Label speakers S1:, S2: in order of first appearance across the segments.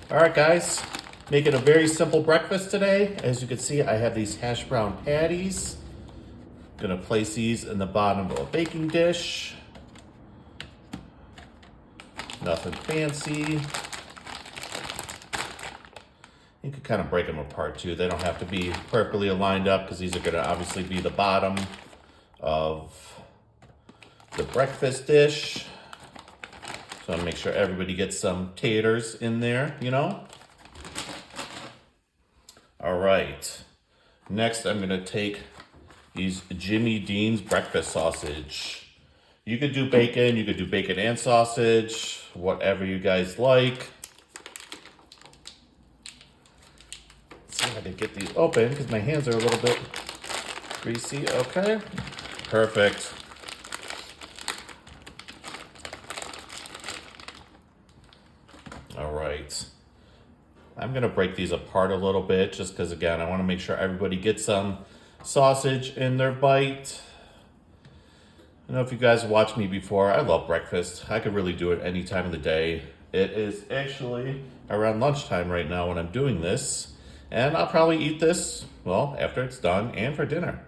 S1: All right, guys, making a very simple breakfast today. As you can see, I have these hash brown patties. Gonna place these in the bottom of a baking dish. Nothing fancy. You can kind of break them apart too. They don't have to be perfectly aligned up because these are gonna obviously be the bottom of the breakfast dish. So I make sure everybody gets some taters in there, you know? All right. Next, I'm gonna take these Jimmy Dean's breakfast sausage. You could do bacon and sausage, whatever you guys like. Let's see if I can get these open because my hands are a little bit greasy. Okay, perfect. All right. I'm gonna break these apart a little bit just because, again, I wanna make sure everybody gets some sausage in their bite. I don't know if you guys watched me before. I love breakfast. I could really do it any time of the day. It is actually around lunchtime right now when I'm doing this. And I'll probably eat this, well, after it's done and for dinner.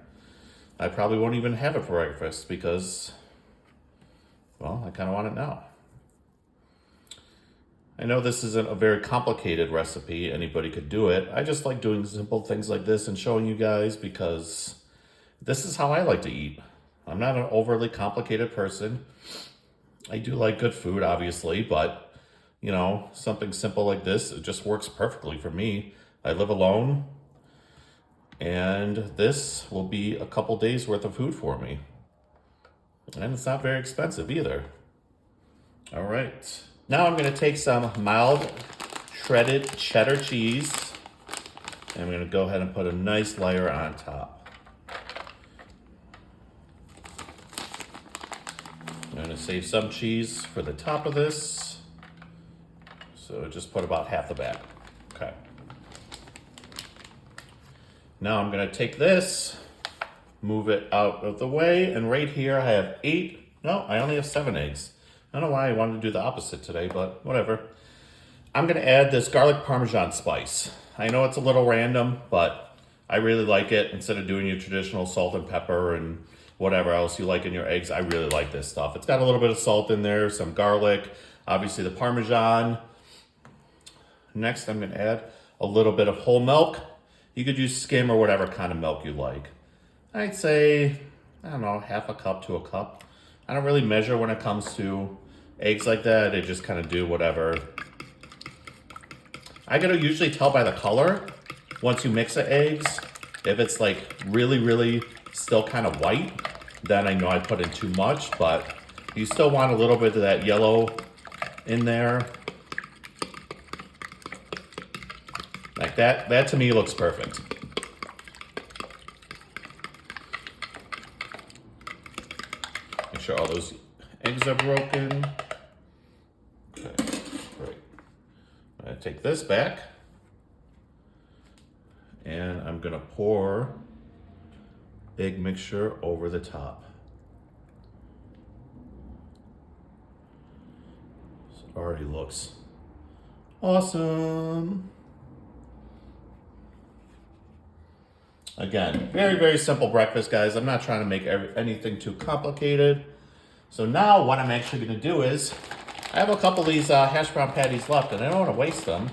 S1: I probably won't even have it for breakfast because, well, I kind of want it now. I know this isn't a very complicated recipe. Anybody could do it. I just like doing simple things like this and showing you guys because this is how I like to eat. I'm not an overly complicated person. I do like good food, obviously, but, you know, something simple like this, it just works perfectly for me. I live alone, and this will be a couple days worth of food for me. And it's not very expensive either. All right. Now I'm gonna take some mild shredded cheddar cheese, and I'm gonna go ahead and put a nice layer on top. I'm gonna save some cheese for the top of this. So just put about half the bag. Okay. Now I'm gonna take this, move it out of the way, and right here I have I only have 7 eggs. I don't know why I wanted to do the opposite today, but whatever. I'm gonna add this garlic parmesan spice. I know it's a little random, but I really like it. Instead of doing your traditional salt and pepper and whatever else you like in your eggs, I really like this stuff. It's got a little bit of salt in there, some garlic, obviously the parmesan. Next, I'm gonna add a little bit of whole milk. You could use skim or whatever kind of milk you like. I'd say, I don't know, half a cup to a cup. I don't really measure when it comes to eggs like that. I just kind of do whatever. I gotta usually tell by the color once you mix the eggs. If it's like really, really still kind of white, then I know I put in too much, but you still want a little bit of that yellow in there. Like that. That to me looks perfect. Make sure all those eggs are broken. Okay, great. I'm gonna take this back and I'm gonna pour egg mixture over the top. This already looks awesome. Again, very, very simple breakfast, guys. I'm not trying to make anything too complicated. So now what I'm actually gonna do is, I have a couple of these hash brown patties left and I don't wanna waste them.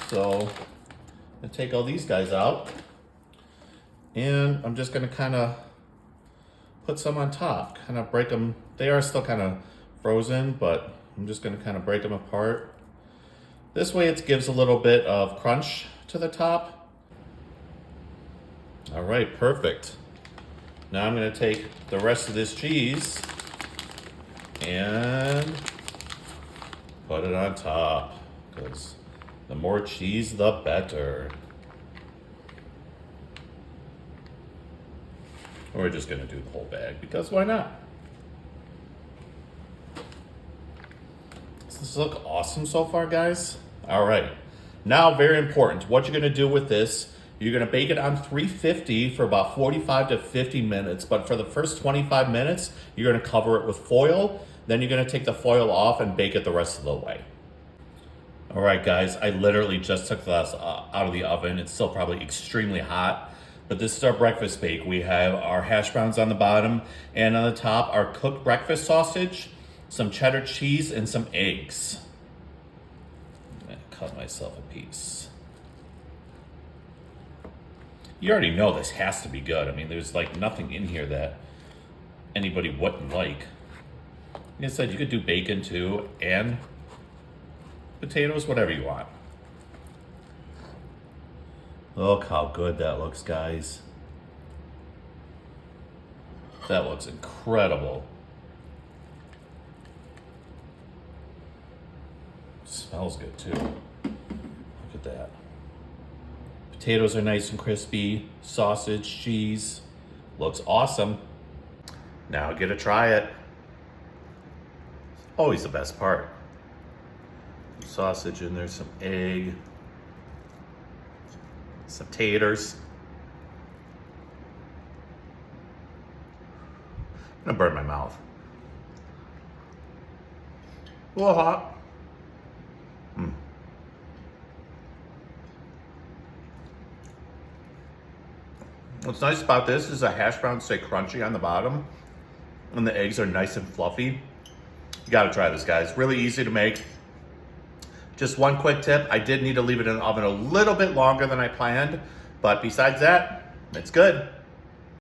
S1: So I'm gonna take all these guys out and I'm just gonna kind of put some on top, kind of break them. They are still kind of frozen, but I'm just gonna kind of break them apart. This way it gives a little bit of crunch to the top. All right, perfect. Now I'm gonna take the rest of this cheese and put it on top, because the more cheese, the better. We're just gonna do the whole bag, because why not? Does this look awesome so far, guys? All right, now very important, what you're gonna do with this, you're gonna bake it on 350 for about 45 to 50 minutes, but for the first 25 minutes, you're gonna cover it with foil, then you're gonna take the foil off and bake it the rest of the way. All right, guys, I literally just took this out of the oven. It's still probably extremely hot, but this is our breakfast bake. We have our hash browns on the bottom, and on the top, our cooked breakfast sausage, some cheddar cheese, and some eggs. I'm gonna cut myself a piece. You already know this has to be good. I mean, there's like nothing in here that anybody wouldn't like. Like I said, you could do bacon too, and potatoes, whatever you want. Look how good that looks, guys. That looks incredible. Smells good too. Look at that. Potatoes are nice and crispy. Sausage, cheese. Looks awesome. Now get to try it. Always the best part. Sausage in there, some egg, some taters. I'm gonna burn my mouth. A little hot. What's nice about this is the hash browns stay crunchy on the bottom and the eggs are nice and fluffy. You gotta try this, guys. Really easy to make. Just one quick tip, I did need to leave it in the oven a little bit longer than I planned, but besides that, it's good.